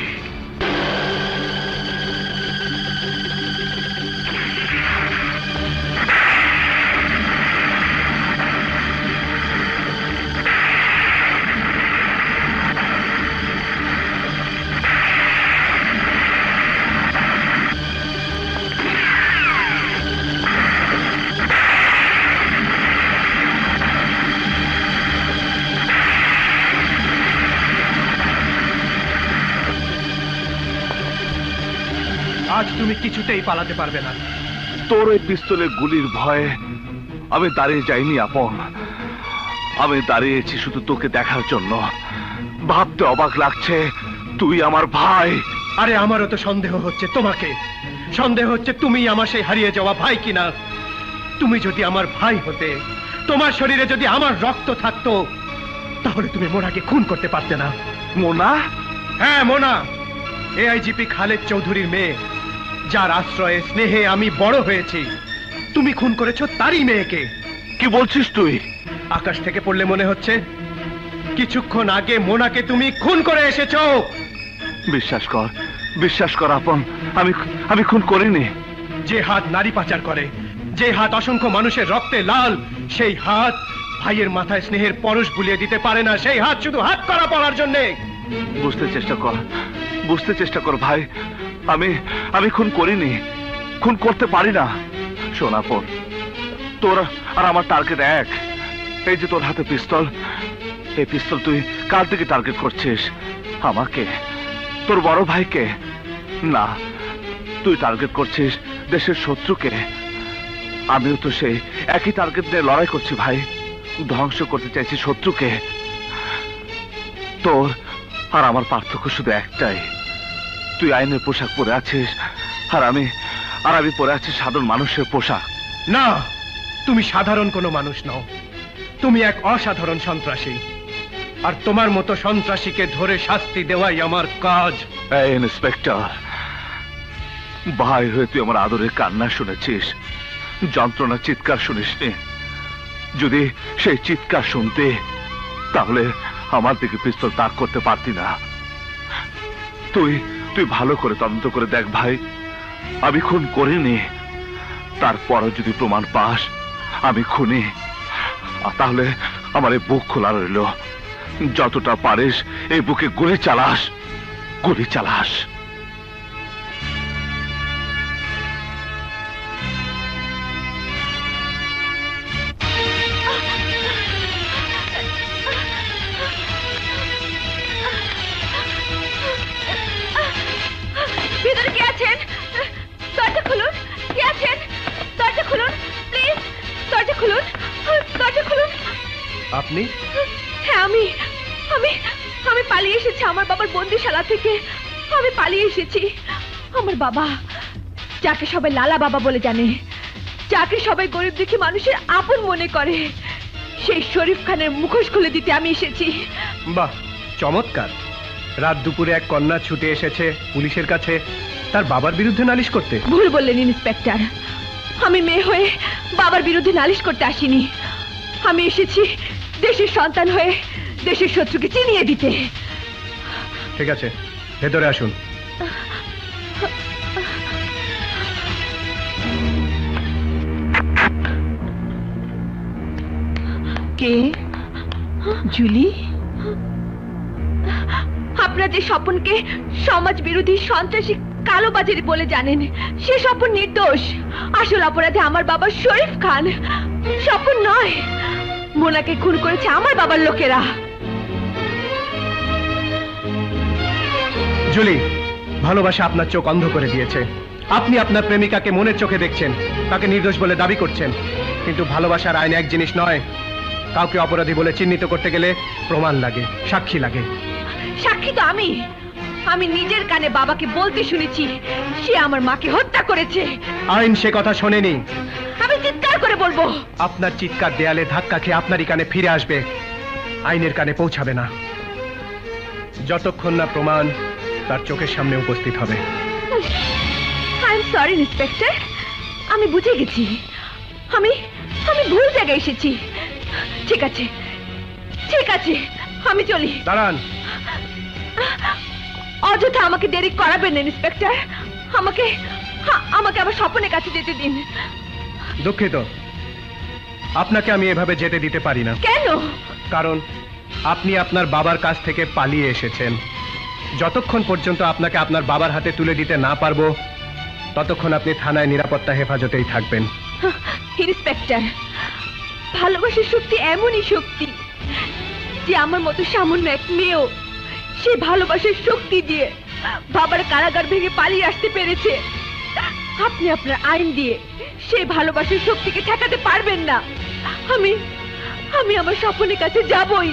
আজ তুমি কিছুতেই পালাতে পারবে না। তোর ওই পিস্তলের গুলির ভয়ে আমি দাঁড়িয়ে যাইনি আপন, আমি দাঁড়িয়েছি শুধু তোকে দেখার জন্য। ভাবতে অবাক লাগছে, তুই আমার ভাই। আরে আমারও তো সন্দেহ হচ্ছে তোমাকে, সন্দেহ হচ্ছে তুমি আমার সেই হারিয়ে যাওয়া ভাই কিনা। তুমি যদি আমার ভাই হতে, তোমার শরীরে যদি আমার রক্ত থাকতো, তাহলে তুমি মোনাকে খুন করতে পারতে না। মোনা? হ্যাঁ মোনা, এআইজিপি খালেদ চৌধুরীর মেয়ে, যার আশ্রয়ে স্নেহে আমি বড় হয়েছি। তুমি খুন করেছো তারই মেয়েকে। কি বলছিস তুই? আকাশ থেকে পড়লে মনে হচ্ছে কিছুক্ষণ আগে মোনাকে তুমি খুন করে এসেছো। বিশ্বাস কর, বিশ্বাস কর আপন, আমি খুন করিনি। যে হাত নারী পাচার করে, যে হাত অসংখ্য মানুষের রক্তে লাল, সেই হাত ভাইয়ের মাথায় স্নেহের পরশ বুলিয়ে দিতে পারে না। সেই হাত শুধু হাত করা পড়ার জন্যে। বুঝতে চেষ্টা কর, বুঝতে চেষ্টা কর ভাই, আমি খুন করিনি, খুন করতে পারি না। শোন আপন, তোর আর আমার টার্গেট এক। এই যে তোর হাতে পিস্তল, এই পিস্তল তুই কার দিকে টার্গেট করছিস? আমাকে, তোর বড় ভাইকে না, তুই টার্গেট করছিস দেশের শত্রুকে। আমিও তো সেই একই টার্গেট নিয়ে লড়াই করছি ভাই, ধ্বংস করতে চাইছি শত্রুকে। তোর আর আমার পার্থক্য শুধু একটাই, তুই আইনের পোশাক পরে আছিস আর আমি পরে আছি সাধারণ মানুষের পোশাক। না, তুমি সাধারণ কোনো মানুষ নও, তুমি এক অসাধারণ সন্ত্রাসী। আর তোমার মতো সন্ত্রাসীকে ধরে শাস্তি দেওয়াই আমার কাজ। এই ইন্সপেক্টর, ভাই হয়ে তুই আমার আদরের কান্না শুনেছিস, যন্ত্রণা চিৎকার শুনিসনি। যদি সেই চিৎকার শুনতে, তাহলে আমার দিকে পিস্তল তাক করতে পারতি না। তুই ভালো করে তদন্ত করে দেখ ভাই, আমি খুন করিনি। তারপরও যদি প্রমাণ পাস আমি খুনি, তাহলে আমার এই বুক খোলা রইল। যতটা পারিস এই বুকে গুলি চালাস, গুলি চালাস। ভিতরে কে আছেন? দরজা খুলুন। কে আছেন? দরজা খুলুন প্লিজ, দরজা খুলুন, দরজা খুলুন। আপনি? হ্যাঁ আমি পালিয়ে এসেছি। করেছে আমার বাবার বন্দিশালা থেকে আমি পালিয়ে এসেছি। আমার বাবা, যাকে সবাই লালা বাবা বলে জানে, যাকে সবাই গরিব দুঃখী মানুষের আপন মনে করে, সেই শরীফ খানের মুখোশ খুলে দিতে আমি এসেছি। বাহ, চমৎকার। রাত দুপুরে এক কন্যা ছুটে এসেছে পুলিশের কাছে তার বাবার বিরুদ্ধে নালিশ করতে। ভুল বললেন ইন্সপেক্টর, আমি মেয়ে হয়ে বাবার বিরুদ্ধে নালিশ করতে আসিনি। আমি এসেছি দেশের সন্তান হয়ে দেশের শত্রুকে চিনিয়ে দিতে। ঠিক আছে, ভেতরে আসুন। কে? জুলি? আপনারা যে স্বপনকে সমাজ বিরোধী সন্ত্রাসী কালোবাজারি বলে জানেন, সে স্বপন নির্দোষ। আসল অপরাধী আমার বাবা শরীফ খান, স্বপন নয়। মোনাকে খুন করেছে আমার বাবার লোকেরা। জুলি, ভালোবাসা আপনার চোখ অন্ধ করে দিয়েছে। আপনি আপনার প্রেমিকাকে মনের চোখে দেখছেন, তাকে নির্দোষ বলে দাবি করছেন, কিন্তু ভালোবাসার আইন এক জিনিস নয়। কাউকে অপরাধী বলে চিহ্নিত করতে গেলে প্রমাণ লাগে, সাক্ষী লাগে। সাক্ষী তো আমি নিজের কানে বাবাকে বলতে শুনেছি সে আমার মাকে হত্যা করেছে। আইন সে কথা শোনেনি। আমি চিৎকার করে বলবো। আপনার চিৎকার দেয়ালে ধাক্কা খেয়ে আপনারই কানে ফিরে আসবে, আইনের কানে পৌঁছাবে না, যতক্ষণ না প্রমাণ তার চোখের সামনে উপস্থিত হবে। আই এম সরি ইন্সপেক্টর, আমি বুঝে গেছি। আমি ভুল জায়গায় এসেছি। ঠিক আছে, ঠিক আছে, আমি চলি। দাঁড়ান। অযথা আমাকে দেরি করাবেন না ইন্সপেক্টর। আমাকে আমার স্বপনের কাছে যেতে দিন। দুঃখিত, আপনাকে আমি এভাবে যেতে দিতে পারি না। কেন? কারণ আপনি আপনার বাবার কাছ থেকে পালিয়ে এসেছেন। যতক্ষণ পর্যন্ত আপনাকে আপনার বাবার হাতে তুলে দিতে না পারবো, ততক্ষণ আপনি থানায় নিরাপত্তা হেফাজতেই থাকবেন। ইন্সপেক্টর, ভালোবাসার শক্তি এমনই শক্তি যে আমার মতো সামান্য এক মেয়েও সেই ভালোবাসার শক্তি দিয়ে বাবার কারাগার ভেঙে পালিয়ে আসতে পেরেছে। আপনি আপনার আইন দিয়ে সেই ভালোবাসার শক্তিকে ঠেকাতে পারবেন না। আমি আমার স্বপনের কাছে যাবই।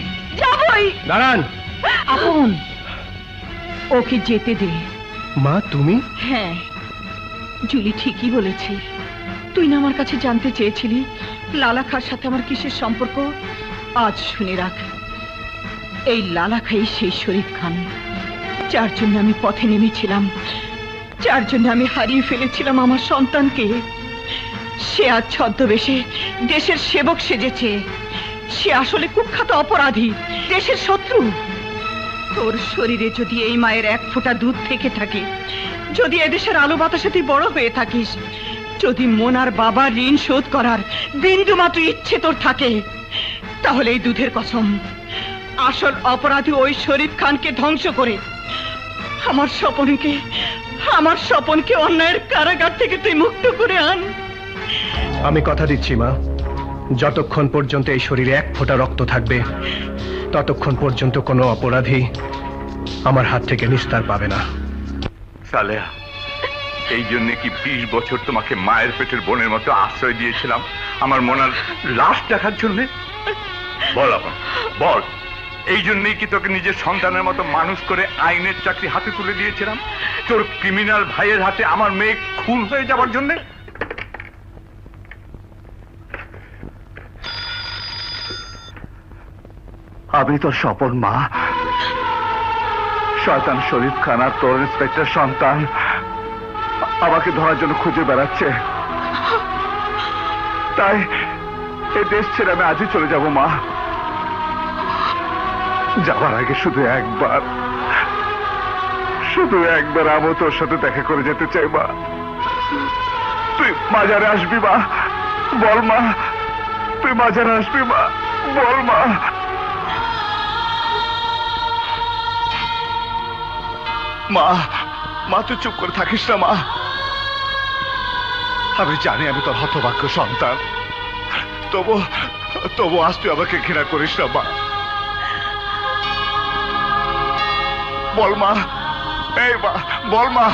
দাঁড়ান। আপন, ওকে যেতে দে। মা, তুমি? হ্যাঁ, জুলি ঠিকই বলেছে। তুই না আমার কাছে জানতে চেয়েছিলি লালা খার সাথে আমার কিসের সম্পর্ক? আজ শুনে রাখ, এই লালা খাই সেই শরীফ খান, যার জন্য আমি পথে নেমেছিলাম, যার জন্য আমি হারিয়ে ফেলেছিলাম আমার সন্তানকে। সে আজ ছদ্মবেশে দেশের সেবক সেজেছে। সে আসলে কুখ্যাত অপরাধী, দেশের শত্রু। তোর শরীরে যদি এই মায়ের এক ফোঁটা দুধ থেকে থাকে, যদি এদেশের আলো বাতাসে তুই বড় হয়ে থাকিস, যদি মোনার বাবার ঋণ শোধ করার বিন্দু মাত্র ইচ্ছে তোর থাকে, তাহলে এই দুধের কসম, আসল অপরাধী ওই শরীফ খানকে ধ্বংস করে আমার স্বপনকে অন্যায়ের কারাগার থেকে তুই মুক্ত করে আন। আমি কথা দিচ্ছি মা, যতক্ষণ পর্যন্ত এই শরীরে এক ফোঁটা রক্ত থাকবে, ততক্ষণ পর্যন্ত কোনো অপরাধী আমার হাত থেকে নিস্তার পাবে না। সালেহা, এই জন্য কি 20 বছর তোমাকে মায়ের পেটের বোনের মতো আশ্রয় দিয়েছিলাম, আমার মোনার লাশ দেখার জন্য? বল আপন, বল, এই জন্যই কি তোকে নিজের সন্তানের মতো মানুষ করে আইনের চাকরি হাতে তুলে দিয়েছিলাম, তোর ক্রিমিনাল ভাইয়ের হাতে আমার মেয়ে খুন হয়ে যাওয়ার জন্য? আমি তো স্বপন মা, শয়তান শরীফ খান আর তোর ইন্সপেক্টর সন্তান আমাকে ধরার জন্য খুঁজে বেড়াচ্ছে। তাই এই দেশ ছেড়ে আমি আজই চলে যাব মা। যাবার আগে শুধু একবার আমি তোর সাথে দেখা করে যেতে চাই মা। তুই মাজারে আসবি মা? বল মা, তুই মাজারে আসবি মা? বল মা। মা, তুই চুপ করে থাকিস না মা। আমি জানি আমি তোর হতভাগ্য সন্তান, তবু আজ তুই আমাকে ঘৃণা করিস না মা। বল মা, এই মা, বল মা,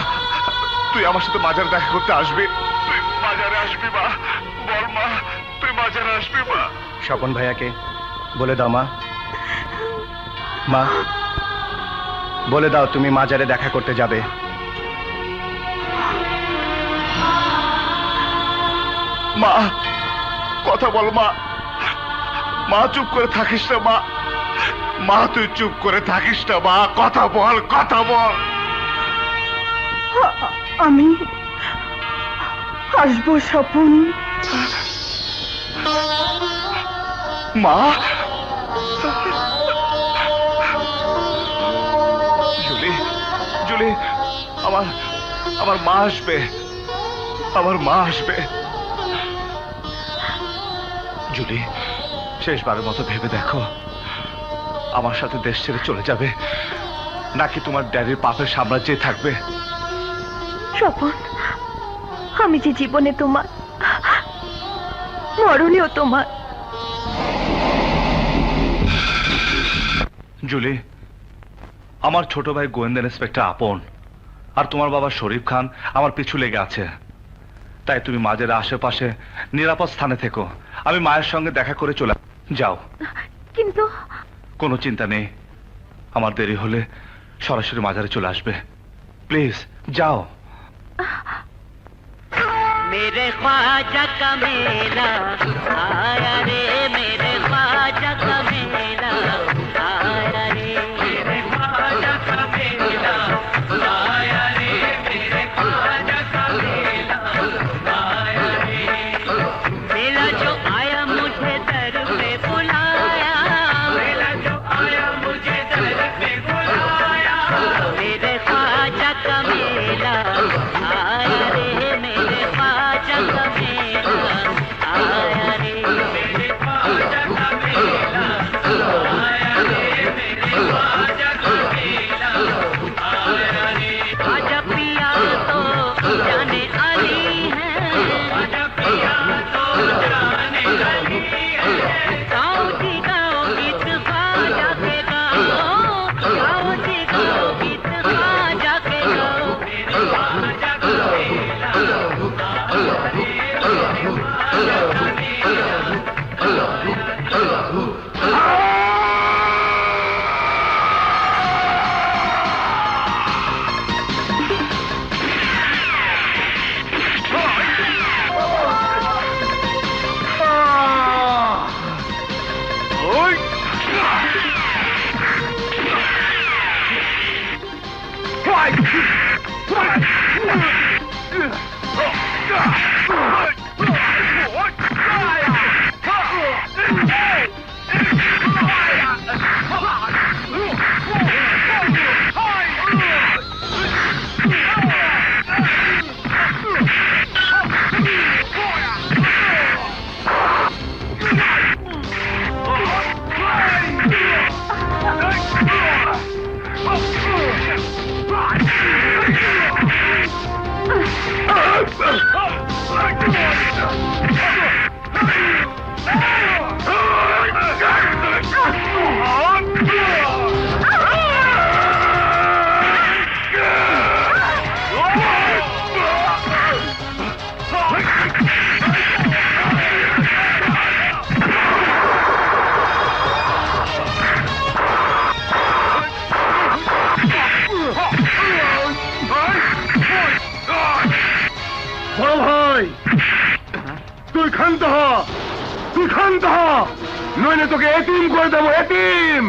তুই আমার সাথে মাজারে দেখা করতে আসবি? তুই মাজারে আসবি মা? বল মা, তুই মাজারে আসবি মা? স্বপন ভাইয়াকে বলে দাও মা। মা, বলে দাও তুমি মাজারে দেখা করতে যাবে। মা, কথা বল মা। মা চুপ করে থাকিস না মা। মা তুই চুপ করে থাকিস না মা, কথা বল, কথা বল। আমি আসবো স্বপন। মা, জুলি, জুলি, আমার মা আসবে, আমার মা আসবে। জুলি, শেষবারের মতো ভেবে দেখো, আমার সাথে দেশ ছেড়ে চলে যাবে নাকি তোমার ড্যাডির পাপের সাম্রাজ্যে থাকবে? স্বপন, আমি যে জীবনে তোমার, মরণেও তোমার। জুলি, আমার ছোট ভাই গোয়েন্দা ইন্সপেক্টর আপন আর তোমার বাবা শরীফ খান আমার পিছু লেগে আছে। তাই তুমি মাঝের আশেপাশে নিরাপদ স্থানে থেকো। আমি মায়ের সঙ্গে দেখা করে চলে যাও। কিন্তু কোনো চিন্তা নেই, আমার দেরি হলে সরাসরি মাজারে চলে আসবে। প্লিজ যাও। मेरे ख्वाजा का मेला आया रे, मेरे ख्वाजा का मेला आया रे, मेरे ख्वाजा का मेला आया रे, मेरे ख्वाजा का मेला आया रे। मेला जो आया मुझे दर पे बुलाया, मेला जो आया मुझे दर पे बुलाया, मेरे ख्वाजा का मेला आया रे, मेरे ख्वाजा का मेला आया रे, मेरे ख्वाजा का मेला आया रे, मेरे ख्वाजा का मेला आया रे। ख्वाजा पिया तो जाने अली है, ख्वाजा पिया तो जाने अली है। गाँव जी गाँव गीत ख्वाजा के गाओ, गाँव जी गाँव गीत ख्वाजा के गाओ, मेरे ख्वाजा का मेला आया रे, मेरे ख्वाजा का বড় ভাই, তুই ক্ষান্ত হ, তুই ক্ষান্ত হ, নইলে তোকে এতিম করে দেবো, এতিম।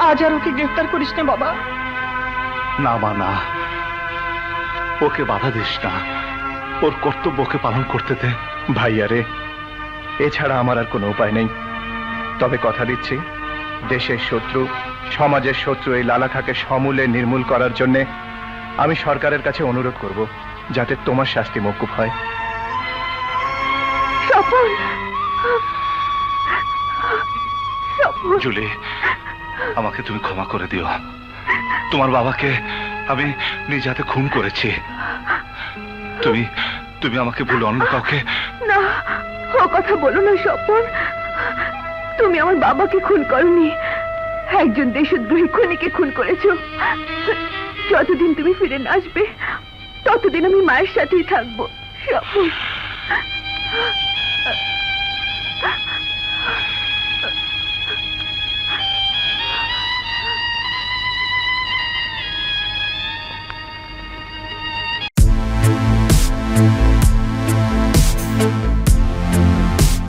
আজ আর ওকে গ্রেফতার করিস না বাবা। না মা না, ওকে বাধা দিস না, ওর কর্তব্যকে পালন করতে দে। ভাইয়ারে, এছাড়া আমার আর কোনো উপায় নেই। তবে কথা দিচ্ছি, দেশের শত্রু, সমাজের শত্রু এই লালাখাকে সমূলে নির্মূল করার জন্য আমি সরকারের কাছে অনুরোধ করব, যাতে তোমার শাস্তি মওকুফ হয়। জুলি, আমাকে তুমি ক্ষমা করে দিও। তোমার বাবাকে আমি নিজ হাতে খুন করেছি। তুমি তুমি আমাকে ভুলে অন্য কাউকে। না, ও কথা বলো না স্বপন। তুমি আমার বাবাকে খুন করনি, একজন দেশদ্রোহী খুনিকে খুন করেছো। যতদিন তুমি ফিরে না আসবে ততদিন আমি মায়ের সাথেই থাকবো স্বপন।